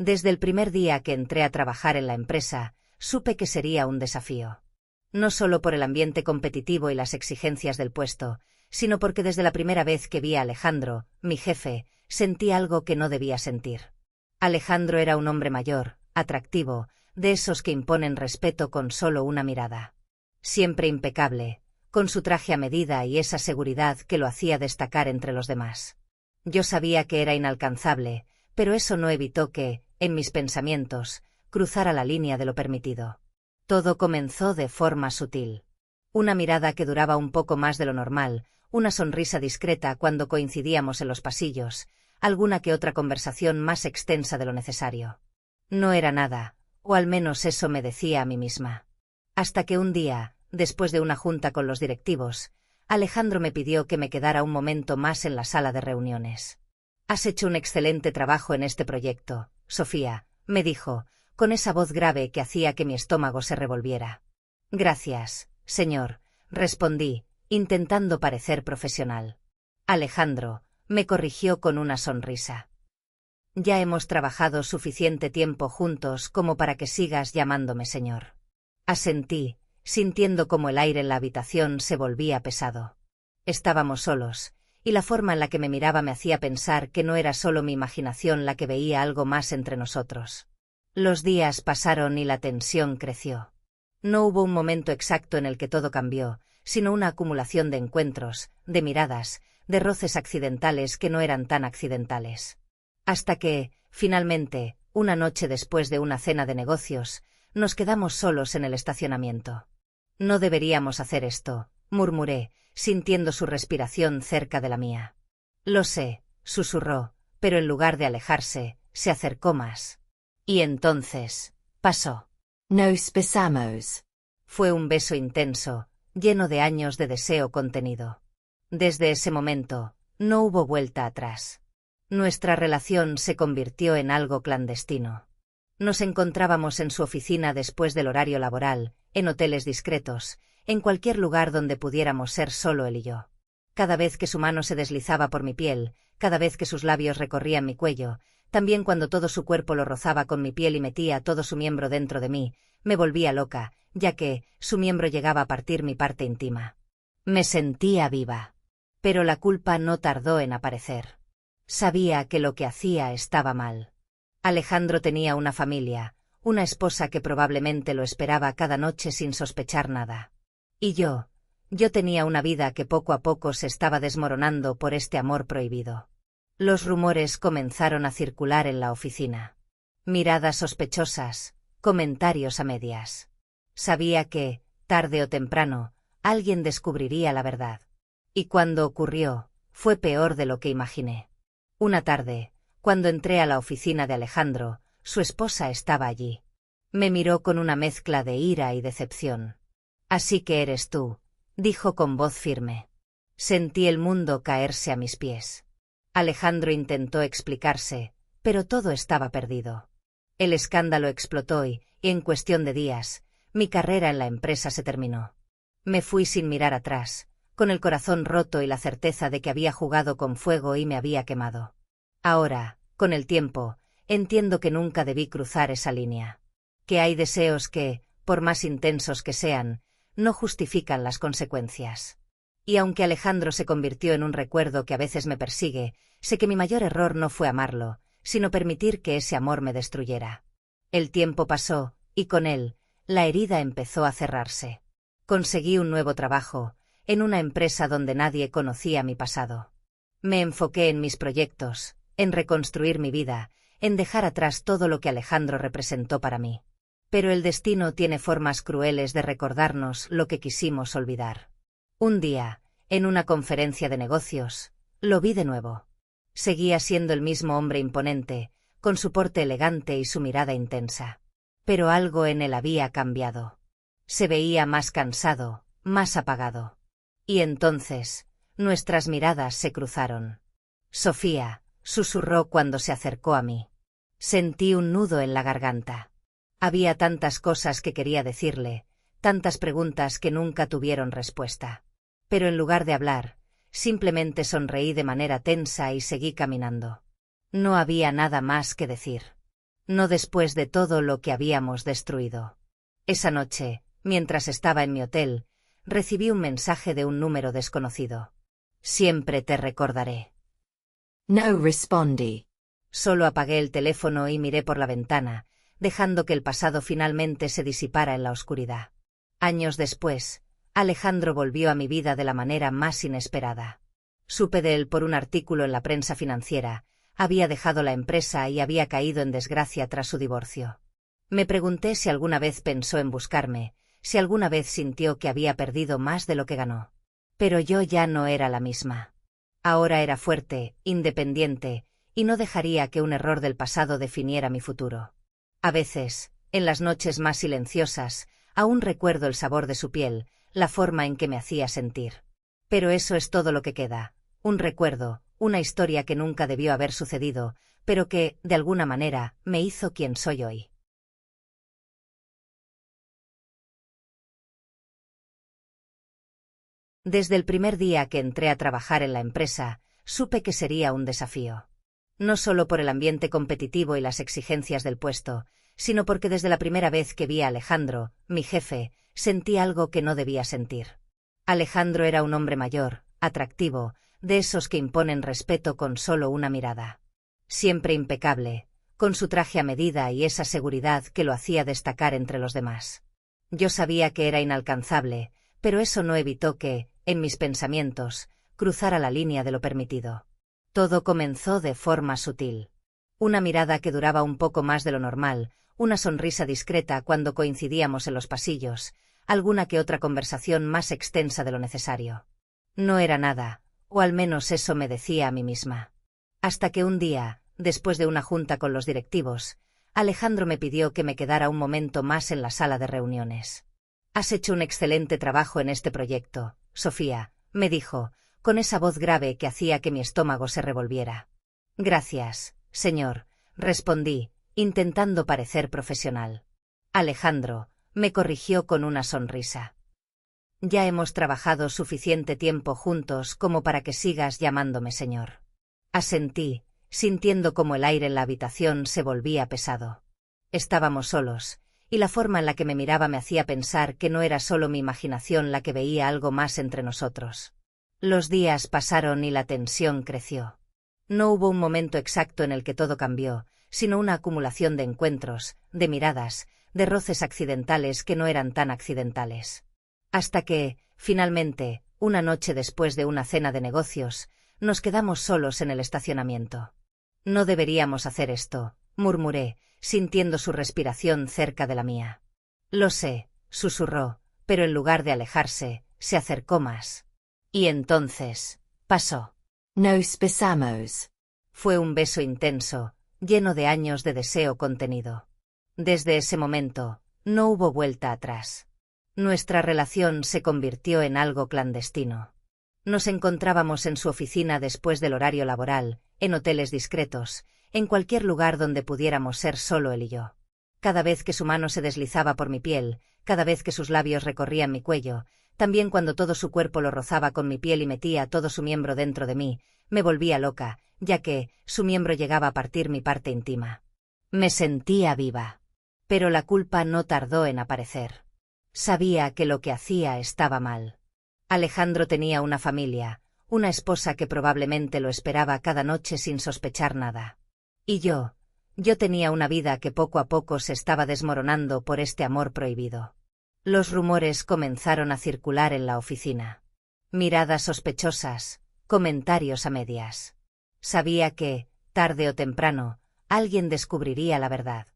Desde el primer día que entré a trabajar en la empresa, supe que sería un desafío. No solo por el ambiente competitivo y las exigencias del puesto, sino porque desde la primera vez que vi a Alejandro, mi jefe, sentí algo que no debía sentir. Alejandro era un hombre mayor, atractivo, de esos que imponen respeto con solo una mirada. Siempre impecable, con su traje a medida y esa seguridad que lo hacía destacar entre los demás. Yo sabía que era inalcanzable, pero eso no evitó que, en mis pensamientos, cruzara la línea de lo permitido. Todo comenzó de forma sutil. Una mirada que duraba un poco más de lo normal, una sonrisa discreta cuando coincidíamos en los pasillos, alguna que otra conversación más extensa de lo necesario. No era nada, o al menos eso me decía a mí misma. Hasta que un día, después de una junta con los directivos, Alejandro me pidió que me quedara un momento más en la sala de reuniones. «Has hecho un excelente trabajo en este proyecto, Sofía», me dijo, con esa voz grave que hacía que mi estómago se revolviera. «Gracias, señor», respondí, intentando parecer profesional. Alejandro me corrigió con una sonrisa. «Ya hemos trabajado suficiente tiempo juntos como para que sigas llamándome señor». Asentí, sintiendo como el aire en la habitación se volvía pesado. Estábamos solos, y la forma en la que me miraba me hacía pensar que no era solo mi imaginación la que veía algo más entre nosotros. Los días pasaron y la tensión creció. No hubo un momento exacto en el que todo cambió, sino una acumulación de encuentros, de miradas, de roces accidentales que no eran tan accidentales. Hasta que, finalmente, una noche después de una cena de negocios, nos quedamos solos en el estacionamiento. «No deberíamos hacer esto», murmuré, sintiendo su respiración cerca de la mía. «Lo sé», susurró, pero en lugar de alejarse, se acercó más. Y entonces, pasó. Nos besamos. Fue un beso intenso, lleno de años de deseo contenido. Desde ese momento, no hubo vuelta atrás. Nuestra relación se convirtió en algo clandestino. Nos encontrábamos en su oficina después del horario laboral, en hoteles discretos, en cualquier lugar donde pudiéramos ser solo él y yo. Cada vez que su mano se deslizaba por mi piel, cada vez que sus labios recorrían mi cuello, también cuando todo su cuerpo lo rozaba con mi piel y metía todo su miembro dentro de mí, me volvía loca, ya que su miembro llegaba a partir mi parte íntima. Me sentía viva. Pero la culpa no tardó en aparecer. Sabía que lo que hacía estaba mal. Alejandro tenía una familia, una esposa que probablemente lo esperaba cada noche sin sospechar nada. Y yo tenía una vida que poco a poco se estaba desmoronando por este amor prohibido. Los rumores comenzaron a circular en la oficina. Miradas sospechosas, comentarios a medias. Sabía que, tarde o temprano, alguien descubriría la verdad. Y cuando ocurrió, fue peor de lo que imaginé. Una tarde, cuando entré a la oficina de Alejandro, su esposa estaba allí. Me miró con una mezcla de ira y decepción. «Así que eres tú», dijo con voz firme. Sentí el mundo caerse a mis pies. Alejandro intentó explicarse, pero todo estaba perdido. El escándalo explotó y, en cuestión de días, mi carrera en la empresa se terminó. Me fui sin mirar atrás, con el corazón roto y la certeza de que había jugado con fuego y me había quemado. Ahora, con el tiempo, entiendo que nunca debí cruzar esa línea. Que hay deseos que, por más intensos que sean, no justifican las consecuencias. Y aunque Alejandro se convirtió en un recuerdo que a veces me persigue, sé que mi mayor error no fue amarlo, sino permitir que ese amor me destruyera. El tiempo pasó, y con él, la herida empezó a cerrarse. Conseguí un nuevo trabajo, en una empresa donde nadie conocía mi pasado. Me enfoqué en mis proyectos, en reconstruir mi vida, en dejar atrás todo lo que Alejandro representó para mí. Pero el destino tiene formas crueles de recordarnos lo que quisimos olvidar. Un día, en una conferencia de negocios, lo vi de nuevo. Seguía siendo el mismo hombre imponente, con su porte elegante y su mirada intensa. Pero algo en él había cambiado. Se veía más cansado, más apagado. Y entonces, nuestras miradas se cruzaron. «Sofía», susurró cuando se acercó a mí. Sentí un nudo en la garganta. Había tantas cosas que quería decirle, tantas preguntas que nunca tuvieron respuesta. Pero en lugar de hablar, simplemente sonreí de manera tensa y seguí caminando. No había nada más que decir. No después de todo lo que habíamos destruido. Esa noche, mientras estaba en mi hotel, recibí un mensaje de un número desconocido. Siempre te recordaré. No respondi. Solo apagué el teléfono y miré por la ventana, dejando que el pasado finalmente se disipara en la oscuridad. Años después, Alejandro volvió a mi vida de la manera más inesperada. Supe de él por un artículo en la prensa financiera. Había dejado la empresa y había caído en desgracia tras su divorcio. Me pregunté si alguna vez pensó en buscarme, si alguna vez sintió que había perdido más de lo que ganó. Pero yo ya no era la misma. Ahora era fuerte, independiente, y no dejaría que un error del pasado definiera mi futuro. A veces, en las noches más silenciosas, aún recuerdo el sabor de su piel, la forma en que me hacía sentir. Pero eso es todo lo que queda, un recuerdo, una historia que nunca debió haber sucedido, pero que, de alguna manera, me hizo quien soy hoy. Desde el primer día que entré a trabajar en la empresa, supe que sería un desafío. No solo por el ambiente competitivo y las exigencias del puesto, sino porque desde la primera vez que vi a Alejandro, mi jefe, sentí algo que no debía sentir. Alejandro era un hombre mayor, atractivo, de esos que imponen respeto con solo una mirada. Siempre impecable, con su traje a medida y esa seguridad que lo hacía destacar entre los demás. Yo sabía que era inalcanzable, pero eso no evitó que, en mis pensamientos, cruzara la línea de lo permitido. Todo comenzó de forma sutil. Una mirada que duraba un poco más de lo normal, una sonrisa discreta cuando coincidíamos en los pasillos, alguna que otra conversación más extensa de lo necesario. No era nada, o al menos eso me decía a mí misma. Hasta que un día, después de una junta con los directivos, Alejandro me pidió que me quedara un momento más en la sala de reuniones. «Has hecho un excelente trabajo en este proyecto, Sofía», me dijo, con esa voz grave que hacía que mi estómago se revolviera. «Gracias, señor», respondí, intentando parecer profesional. Alejandro me corrigió con una sonrisa. «Ya hemos trabajado suficiente tiempo juntos como para que sigas llamándome señor». Asentí, sintiendo como el aire en la habitación se volvía pesado. Estábamos solos, y la forma en la que me miraba me hacía pensar que no era solo mi imaginación la que veía algo más entre nosotros. Los días pasaron y la tensión creció. No hubo un momento exacto en el que todo cambió, sino una acumulación de encuentros, de miradas, de roces accidentales que no eran tan accidentales. Hasta que, finalmente, una noche después de una cena de negocios, nos quedamos solos en el estacionamiento. «No deberíamos hacer esto», murmuré, sintiendo su respiración cerca de la mía. «Lo sé», susurró, pero en lugar de alejarse, se acercó más. Y entonces, pasó. Nos besamos. Fue un beso intenso, lleno de años de deseo contenido. Desde ese momento, no hubo vuelta atrás. Nuestra relación se convirtió en algo clandestino. Nos encontrábamos en su oficina después del horario laboral, en hoteles discretos, en cualquier lugar donde pudiéramos ser solo él y yo. Cada vez que su mano se deslizaba por mi piel, cada vez que sus labios recorrían mi cuello, también cuando todo su cuerpo lo rozaba con mi piel y metía todo su miembro dentro de mí, me volvía loca, ya que su miembro llegaba a partir mi parte íntima. Me sentía viva. Pero la culpa no tardó en aparecer. Sabía que lo que hacía estaba mal. Alejandro tenía una familia, una esposa que probablemente lo esperaba cada noche sin sospechar nada. Y yo tenía una vida que poco a poco se estaba desmoronando por este amor prohibido. Los rumores comenzaron a circular en la oficina. Miradas sospechosas, comentarios a medias. Sabía que, tarde o temprano, alguien descubriría la verdad.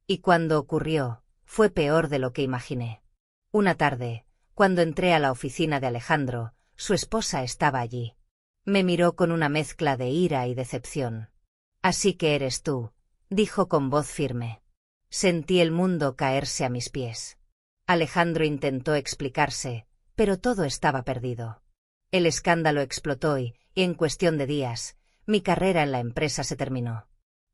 Y cuando ocurrió, fue peor de lo que imaginé. Una tarde, cuando entré a la oficina de Alejandro, su esposa estaba allí. Me miró con una mezcla de ira y decepción. «Así que eres tú», dijo con voz firme. Sentí el mundo caerse a mis pies. Alejandro intentó explicarse, pero todo estaba perdido. El escándalo explotó y, en cuestión de días, mi carrera en la empresa se terminó.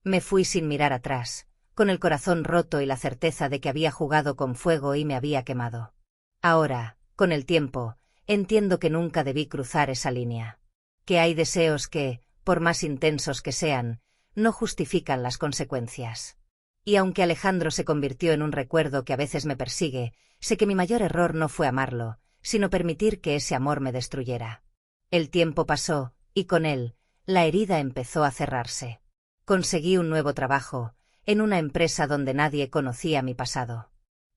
Me fui sin mirar atrás, con el corazón roto y la certeza de que había jugado con fuego y me había quemado. Ahora, con el tiempo, entiendo que nunca debí cruzar esa línea. Que hay deseos que, por más intensos que sean, no justifican las consecuencias. Y aunque Alejandro se convirtió en un recuerdo que a veces me persigue, sé que mi mayor error no fue amarlo, sino permitir que ese amor me destruyera. El tiempo pasó, y con él, la herida empezó a cerrarse. Conseguí un nuevo trabajo, en una empresa donde nadie conocía mi pasado.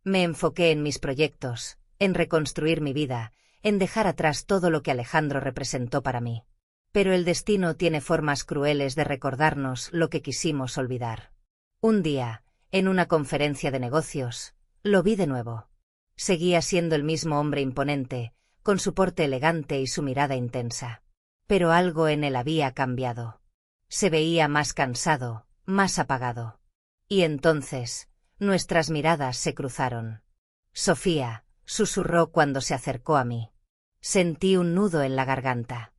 Me enfoqué en mis proyectos, en reconstruir mi vida, en dejar atrás todo lo que Alejandro representó para mí. Pero el destino tiene formas crueles de recordarnos lo que quisimos olvidar. Un día, en una conferencia de negocios, lo vi de nuevo. Seguía siendo el mismo hombre imponente, con su porte elegante y su mirada intensa. Pero algo en él había cambiado. Se veía más cansado, más apagado. Y entonces, nuestras miradas se cruzaron. Sofía, susurró cuando se acercó a mí. Sentí un nudo en la garganta.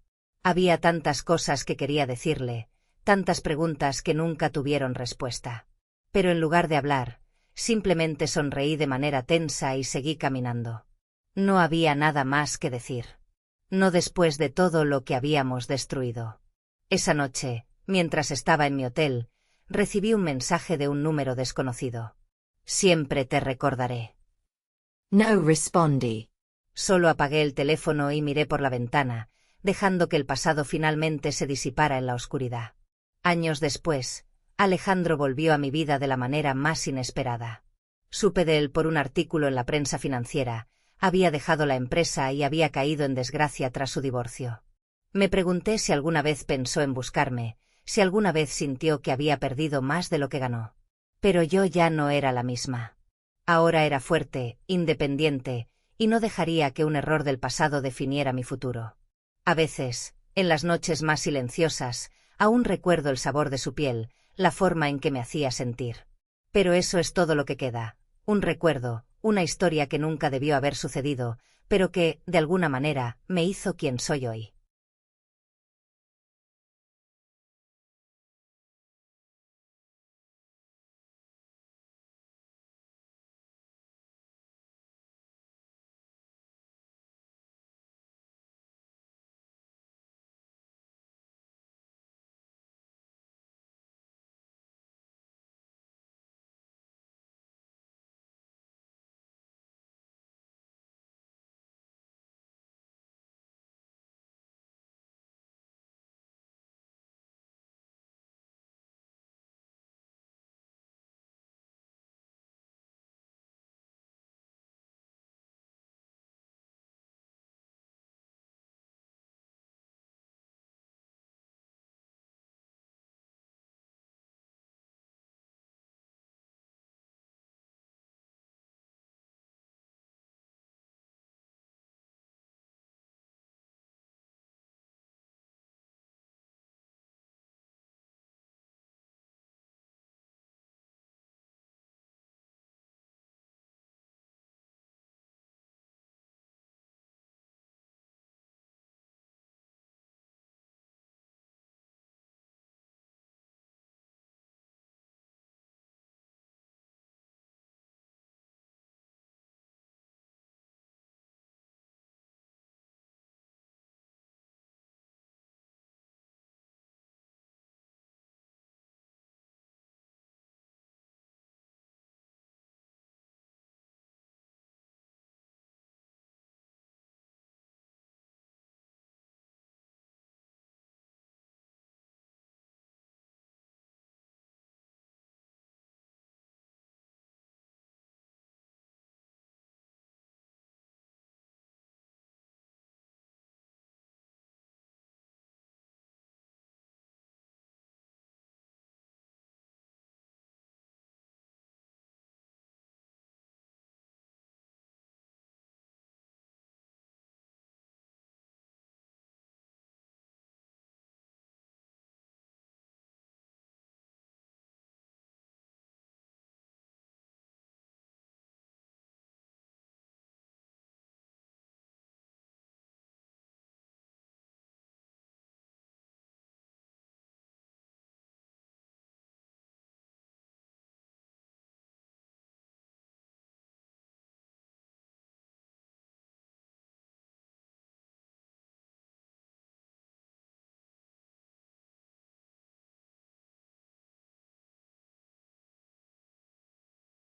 Había tantas cosas que quería decirle, tantas preguntas que nunca tuvieron respuesta. Pero en lugar de hablar, simplemente sonreí de manera tensa y seguí caminando. No había nada más que decir. No después de todo lo que habíamos destruido. Esa noche, mientras estaba en mi hotel, recibí un mensaje de un número desconocido. Siempre te recordaré. No respondí. Solo apagué el teléfono y miré por la ventana, dejando que el pasado finalmente se disipara en la oscuridad. Años después, Alejandro volvió a mi vida de la manera más inesperada. Supe de él por un artículo en la prensa financiera. Había dejado la empresa y había caído en desgracia tras su divorcio. Me pregunté si alguna vez pensó en buscarme, si alguna vez sintió que había perdido más de lo que ganó. Pero yo ya no era la misma. Ahora era fuerte, independiente, y no dejaría que un error del pasado definiera mi futuro. A veces, en las noches más silenciosas, aún recuerdo el sabor de su piel, la forma en que me hacía sentir. Pero eso es todo lo que queda, un recuerdo, una historia que nunca debió haber sucedido, pero que, de alguna manera, me hizo quien soy hoy.